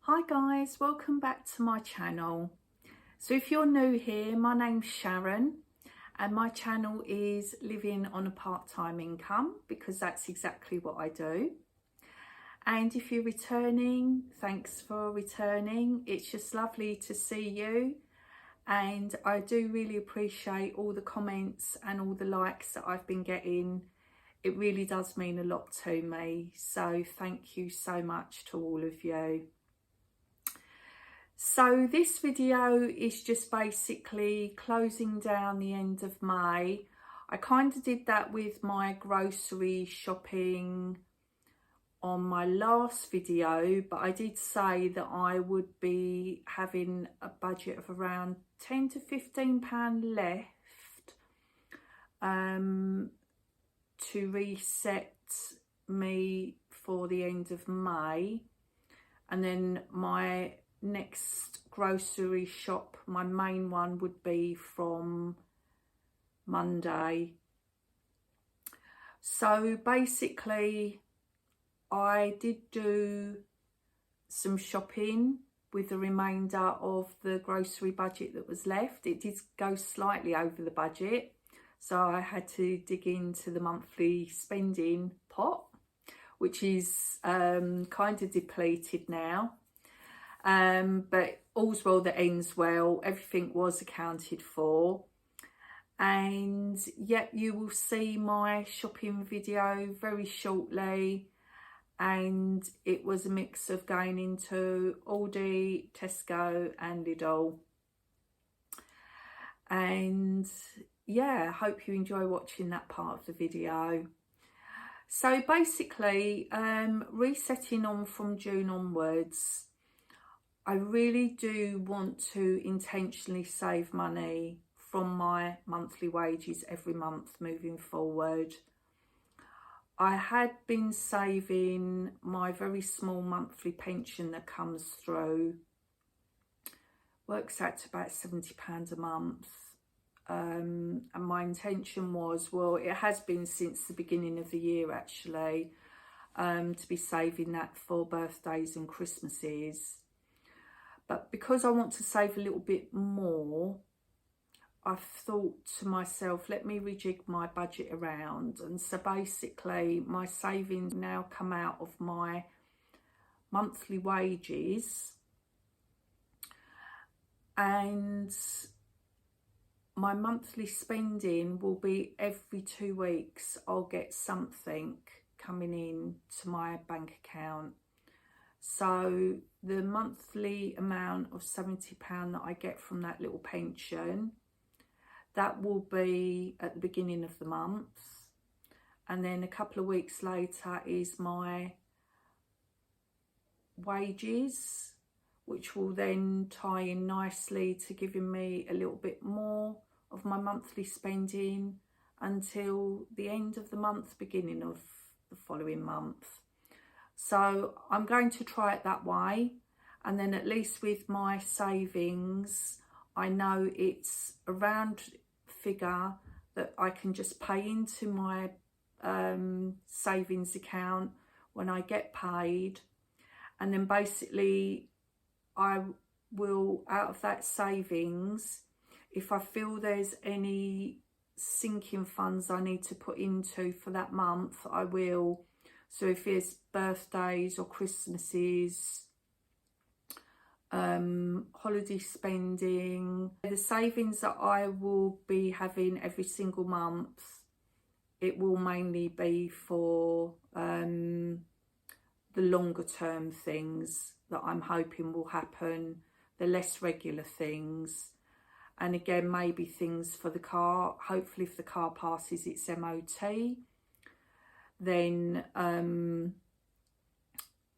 Hi guys, welcome back to my channel. So if you're new here, my name's Sharon and my channel is living on a part-time income because that's exactly what I do. And if you're returning, thanks for returning. It's just lovely to see you, and I do really appreciate all the comments and all the likes that I've been getting. It really does mean a lot to me, so thank you so much to all of you. So this video is just basically closing down the end of May. I kind of did that with my grocery shopping on my last video, but I did say that I would be having a budget of around £10 to £15 left to reset me for the end of May. And then my next grocery shop, my main one, would be from Monday. So basically I did do some shopping with the remainder of the grocery budget that was left. It did go slightly over the budget, so I had to dig into the monthly spending pot, which is kind of depleted now. But all's well that ends well. Everything was accounted for, and yet you will see my shopping video very shortly. And it was a mix of going into Aldi, Tesco and Lidl. And yeah, I hope you enjoy watching that part of the video. So basically, resetting on from June onwards, I really do want to intentionally save money from my monthly wages every month moving forward. I had been saving my very small monthly pension that comes through, works out to about £70 a month. And my intention was, well, it has been since the beginning of the year actually, to be saving that for birthdays and Christmases. But because I want to save a little bit more, I've thought to myself, let me rejig my budget around. And so basically my savings now come out of my monthly wages, and my monthly spending will be every 2 weeks I'll get something coming in to my bank account. So the monthly amount of £70 that I get from that little pension, that will be at the beginning of the month, and then a couple of weeks later is my wages, which will then tie in nicely to giving me a little bit more of my monthly spending until the end of the month, beginning of the following month. So I'm going to try it that way, and then at least with my savings I know it's around figure that I can just pay into my savings account when I get paid, and then basically I will, out of that savings, if I feel there's any sinking funds I need to put into for that month, I will. So if it's birthdays or Christmases, holiday spending, the savings that I will be having every single month, it will mainly be for the longer term things that I'm hoping will happen, the less regular things. And again, maybe things for the car. Hopefully if the car passes its MOT, then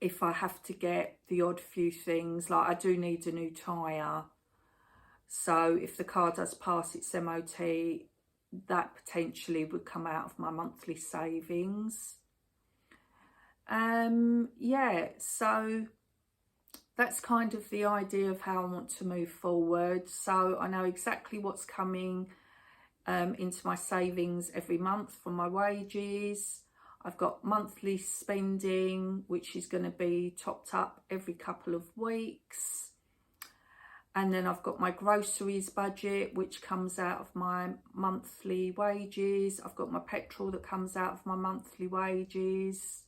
if I have to get the odd few things, like I do need a new tyre, so if the car does pass its MOT, that potentially would come out of my monthly savings. Yeah, so that's kind of the idea of how I want to move forward. So I know exactly what's coming into my savings every month from my wages. I've got monthly spending, which is going to be topped up every couple of weeks. And then I've got my groceries budget, which comes out of my monthly wages. I've got my petrol that comes out of my monthly wages.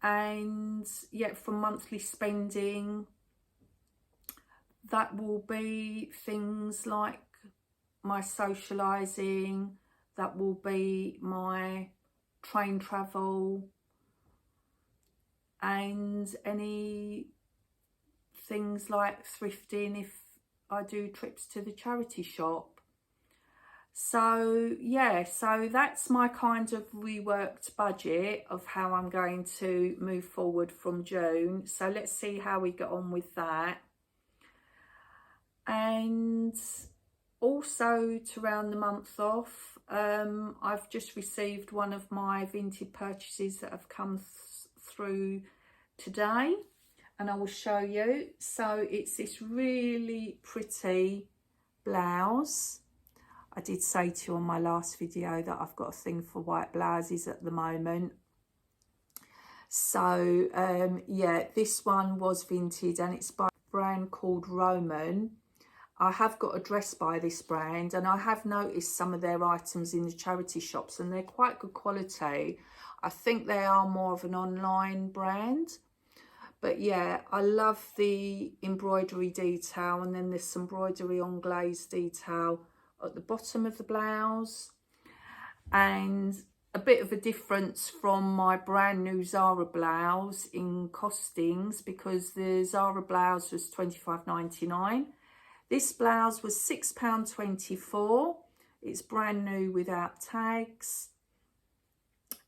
And yeah, from monthly spending, that will be things like my socialising, that will be my train travel, and any things like thrifting if I do trips to the charity shop. So yeah, so that's my kind of reworked budget of how I'm going to move forward from June. So let's see how we get on with that. And also, to round the month off, I've just received one of my Vinted purchases that have come through today, and I will show you. So it's this really pretty blouse. I did say to you on my last video that I've got a thing for white blouses at the moment. So yeah, this one was Vinted, and it's by a brand called Roman. I have got a dress by this brand, and I have noticed some of their items in the charity shops, and they're quite good quality. I think they are more of an online brand. But yeah, I love the embroidery detail, and then there's some embroidery on glaze detail at the bottom of the blouse. And a bit of a difference from my brand new Zara blouse in costings, because the Zara blouse was £25.99. This blouse was £6.24. It's brand new without tags.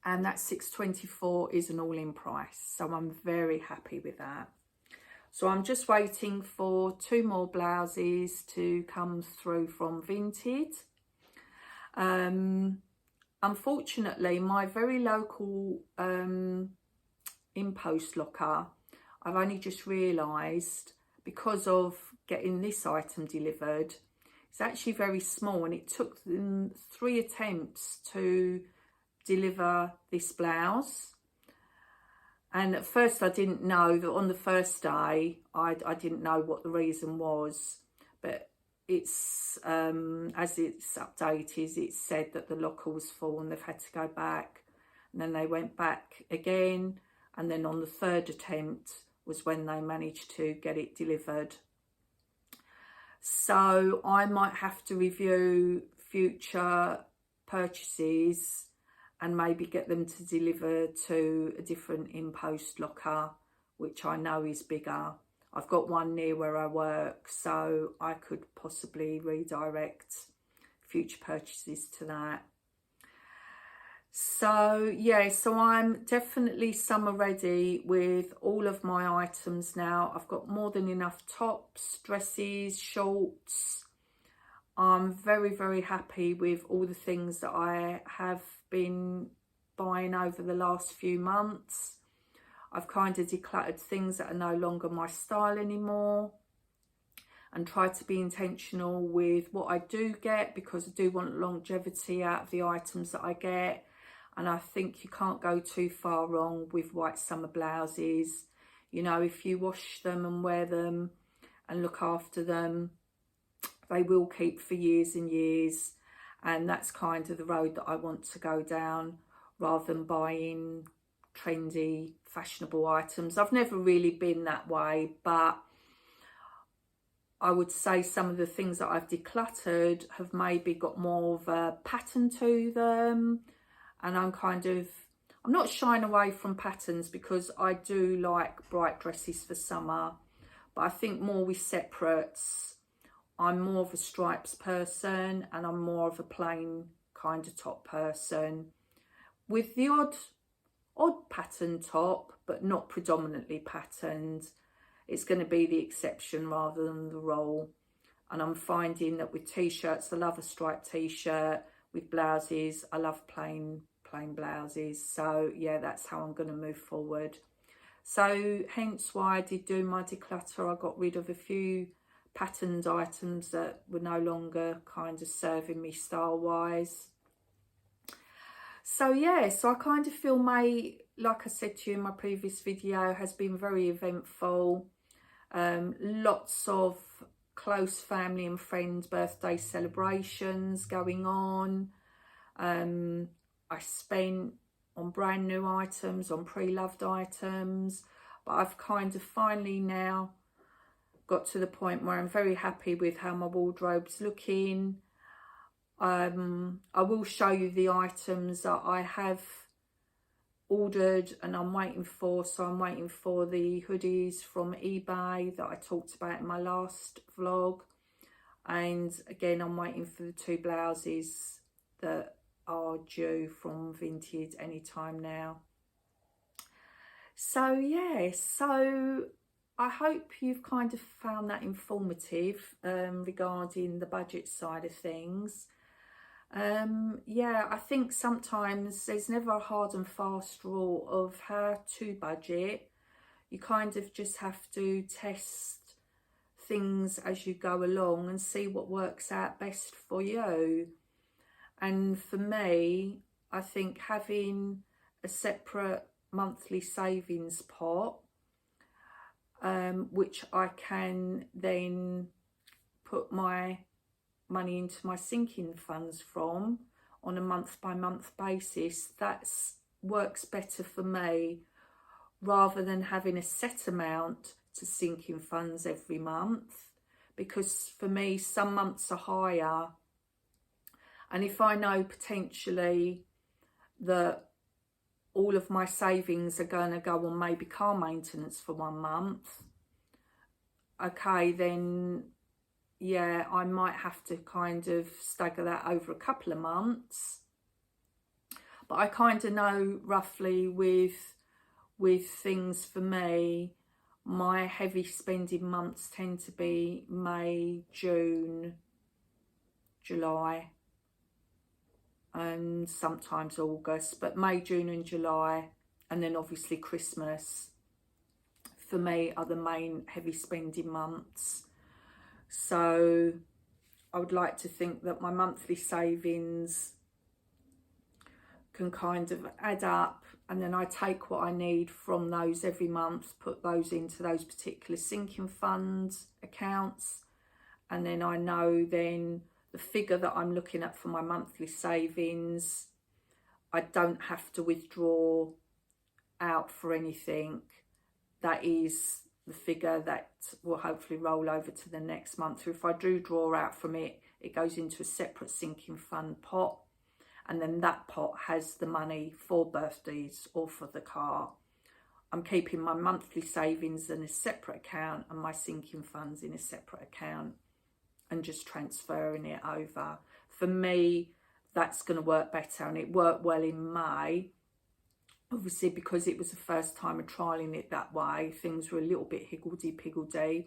And that £6.24 is an all-in price. So I'm very happy with that. So I'm just waiting for 2 more blouses to come through from Vinted. Unfortunately, my very local in-post locker, I've only just realised, because of getting this item delivered, it's actually very small, and it took them 3 attempts to deliver this blouse. And at first I didn't know that on the first day, I didn't know what the reason was, but it's as it's updated, it said that the locker was full and they've had to go back, and then they went back again, and then on the 3rd attempt was when they managed to get it delivered. So I might have to review future purchases and maybe get them to deliver to a different in-post locker, which I know is bigger. I've got one near where I work, so I could possibly redirect future purchases to that. So yeah, so I'm definitely summer ready with all of my items now. I've got more than enough tops, dresses, shorts. I'm very, very happy with all the things that I have been buying over the last few months. I've kind of decluttered things that are no longer my style anymore, and tried to be intentional with what I do get, because I do want longevity out of the items that I get. And I think you can't go too far wrong with white summer blouses. You know, if you wash them and wear them and look after them, they will keep for years and years. And that's kind of the road that I want to go down, rather than buying trendy, fashionable items. I've never really been that way, but I would say some of the things that I've decluttered have maybe got more of a pattern to them. And I'm not shying away from patterns, because I do like bright dresses for summer. But I think more with separates. I'm more of a stripes person, and I'm more of a plain kind of top person, with the odd pattern top, but not predominantly patterned. It's going to be the exception rather than the rule. And I'm finding that with t-shirts, I love a striped t-shirt. With blouses, I love plain blouses. So yeah, that's how I'm going to move forward. So hence why I did do my declutter. I got rid of a few patterned items that were no longer kind of serving me style wise. So yeah, so I kind of feel May, like I said to you in my previous video, has been very eventful. Lots of close family and friends birthday celebrations going on. I spent on brand new items, on pre-loved items, but I've kind of finally now got to the point where I'm very happy with how my wardrobe's looking. I will show you the items that I have ordered and I'm waiting for. So I'm waiting for the hoodies from eBay that I talked about in my last vlog, and again I'm waiting for the 2 blouses that are due from Vinted anytime now. So yeah, so I hope you've kind of found that informative regarding the budget side of things. Yeah, I think sometimes there's never a hard and fast rule of how to budget. You kind of just have to test things as you go along and see what works out best for you. And for me, I think having a separate monthly savings pot, which I can then put my money into my sinking funds from on a month-by-month basis, that works better for me, rather than having a set amount to sinking funds every month. Because for me, some months are higher, and if I know potentially that all of my savings are going to go on maybe car maintenance for 1 month, okay, then yeah, I might have to kind of stagger that over a couple of months. But I kind of know roughly with things for me, my heavy spending months tend to be May, June, July, and sometimes August, but May, June and July, and then obviously Christmas for me are the main heavy spending months. So I would like to think that my monthly savings can kind of add up, and then I take what I need from those every month, put those into those particular sinking funds accounts, and then I know then the figure that I'm looking at for my monthly savings, I don't have to withdraw out for anything. That is the figure that will hopefully roll over to the next month. So if I do draw out from it, it goes into a separate sinking fund pot, and then that pot has the money for birthdays or for the car. I'm keeping my monthly savings in a separate account and my sinking funds in a separate account, and just transferring it over. For me, that's going to work better, and it worked well in May. Obviously, because it was the first time of trialling it that way, things were a little bit higgledy-piggledy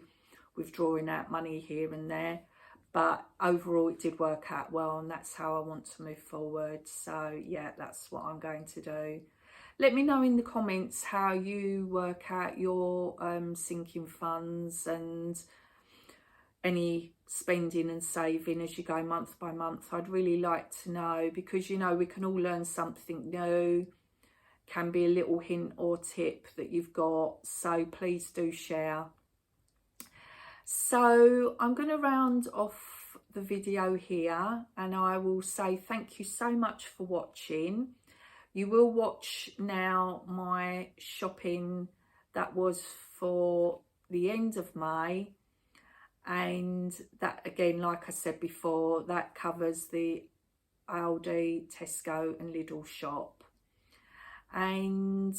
with drawing out money here and there. But overall, it did work out well, and that's how I want to move forward. So yeah, that's what I'm going to do. Let me know in the comments how you work out your sinking funds and any spending and saving as you go month by month. I'd really like to know, because you know we can all learn something new. Can be a little hint or tip that you've got, so please do share. So I'm going to round off the video here, and I will say thank you so much for watching. You will watch now my shopping that was for the end of May, and that again, like I said before, that covers the Aldi, Tesco and Lidl shop. And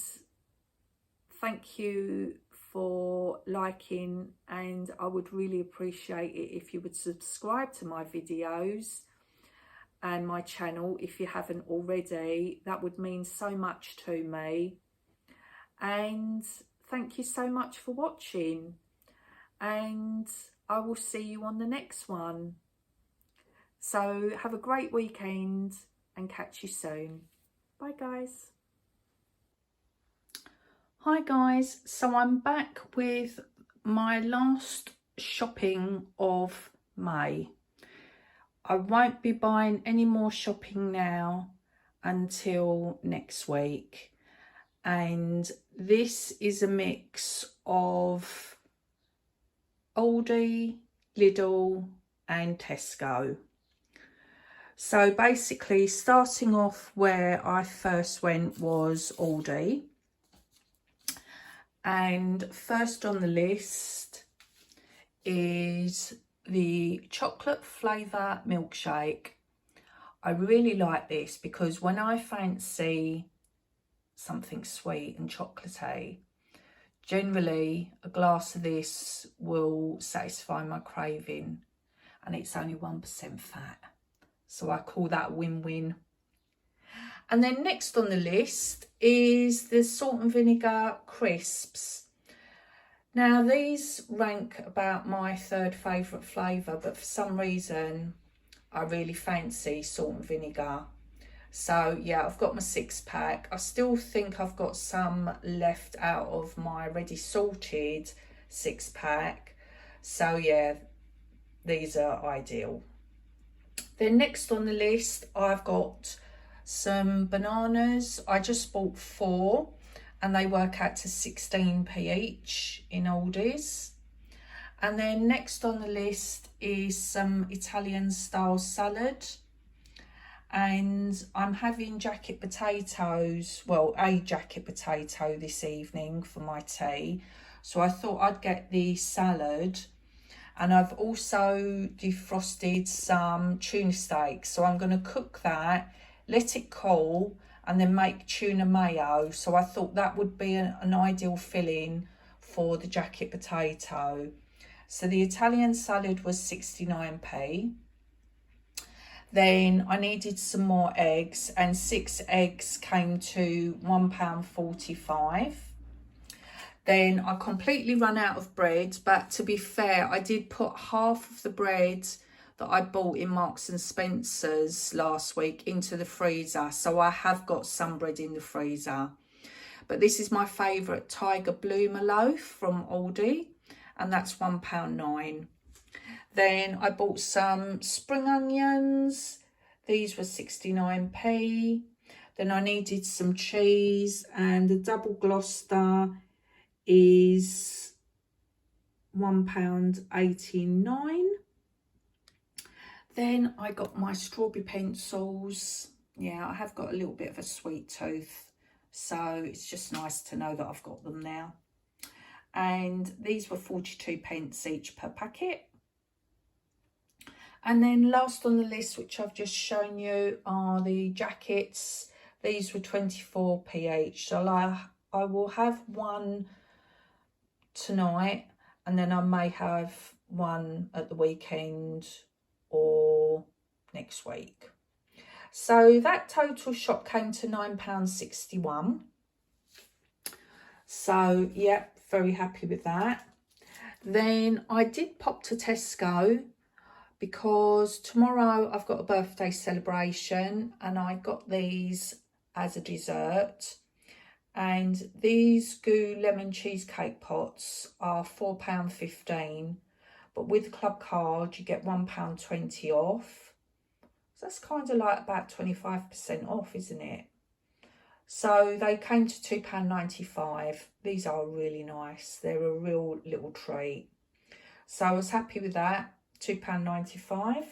thank you for liking, and I would really appreciate it if you would subscribe to my videos and my channel if you haven't already. That would mean so much to me. And thank you so much for watching, and I will see you on the next one. So have a great weekend and catch you soon. Bye guys. Hi guys, so I'm back with my last shopping of May. I won't be buying any more shopping now. until next week. And this is a mix of Aldi, Lidl and Tesco. So basically, starting off where I first went was Aldi. And first on the list is the chocolate flavour milkshake. I really like this because when I fancy something sweet and chocolatey, generally a glass of this will satisfy my craving, and it's only 1% fat. So I call that a win-win. And then next on the list is the salt and vinegar crisps. Now these rank about my third favourite flavour, but for some reason I really fancy salt and vinegar. So yeah, I've got my 6-pack. I still think I've got some left out of my ready salted 6-pack. So yeah, these are ideal. Then next on the list, I've got some bananas. I just bought 4 and they work out to 16p each in Aldi's. And then next on the list is some Italian style salad. And I'm having jacket potatoes, well, a jacket potato this evening for my tea. So I thought I'd get the salad. And I've also defrosted some tuna steaks. So I'm going to cook that, let it cool, and then make tuna mayo. So I thought that would be an ideal filling for the jacket potato. So the Italian salad was 69p. Then I needed some more eggs, and 6 eggs came to £1.45. Then I completely run out of bread, but to be fair, I did put half of the bread that I bought in Marks and Spencer's last week into the freezer. So I have got some bread in the freezer. But this is my favourite Tiger Bloomer loaf from Aldi, and that's £1.09. Then I bought some spring onions. These were 69p. Then I needed some cheese, and the double Gloucester is £1.89. Then I got my strawberry pencils. Yeah, I have got a little bit of a sweet tooth, so it's just nice to know that I've got them now. And these were 42p each per packet. And then last on the list, which I've just shown you, are the jackets. These were 24p each. So I will have one tonight, and then I may have one at the weekend or next week. So that total shop came to £9.61. So yeah, very happy with that. Then I did pop to Tesco because tomorrow I've got a birthday celebration, and I got these as a dessert. And these Goo lemon cheesecake pots are £4.15, but with Club Card you get £1.20 off. So that's kind of like about 25% off, isn't it? So they came to £2.95. These are really nice. They're a real little treat. So I was happy with that, £2.95.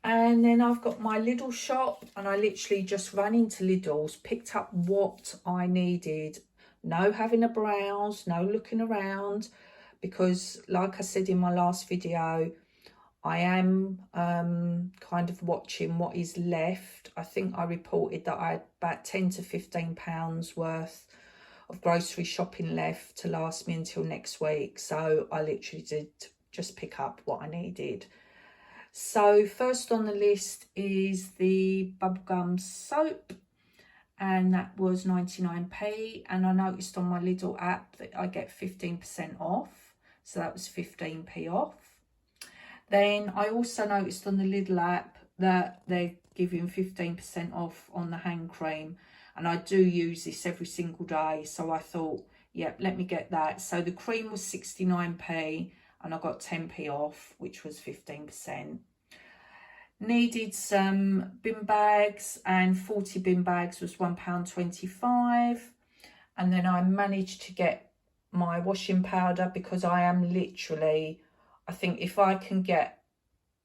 And then I've got my Lidl shop, and I literally just ran into Lidl's, picked up what I needed. No having a browse, no looking around, because like I said in my last video, I am kind of watching what is left. I think I reported that I had about £10 to £15 worth of grocery shopping left to last me until next week. So I literally did just pick up what I needed. So first on the list is the bubblegum soap, and that was 99p. And I noticed on my Lidl app that I get 15% off, so that was 15p off. Then I also noticed on the Lidl app that they're giving 15% off on the hand cream, and I do use this every single day, so I thought, yep, let me get that. So the cream was 69p, and I got 10p off, which was 15%. Needed some bin bags, and 40 bin bags was £1.25. And then I managed to get my washing powder, because I am literally, I think if I can get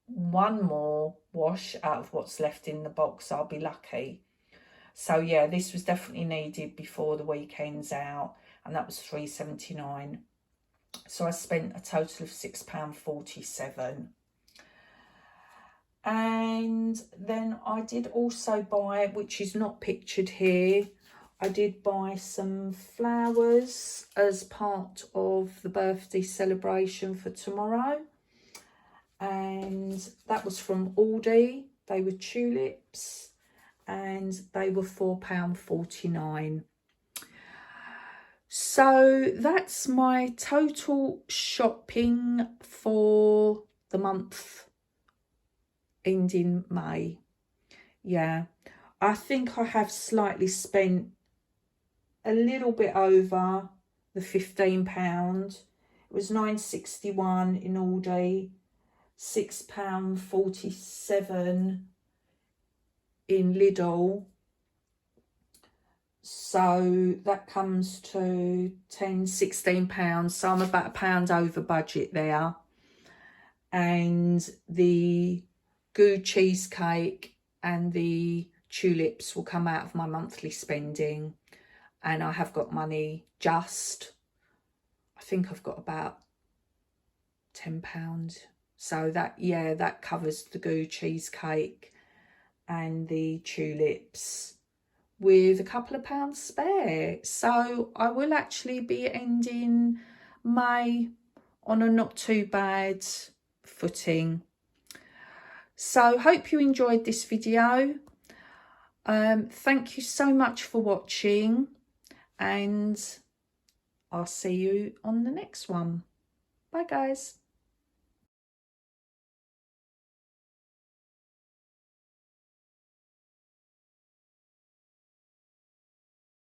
one more wash out of what's left in the box, I'll be lucky. So yeah, this was definitely needed before the weekend's out, and that was £3.79. So I spent a total of £6.47. And then I did also buy, which is not pictured here, I did buy some flowers as part of the birthday celebration for tomorrow. And that was from Aldi. They were tulips and they were £4.49. So that's my total shopping for the month ending May. Yeah, I think I have slightly spent a little bit over the £15. It was £9.61 in Aldi, £6.47 in Lidl. So that comes to £16. So I'm about £1 over budget there. And the goo cheesecake and the tulips will come out of my monthly spending. And I have got money just, I think I've got about £10. So that, yeah, that covers the goo cheesecake and the tulips, with a couple of pounds spare. So I will actually be ending May on a not too bad footing. So hope you enjoyed this video. Thank you so much for watching, and I'll see you on the next one. Bye guys.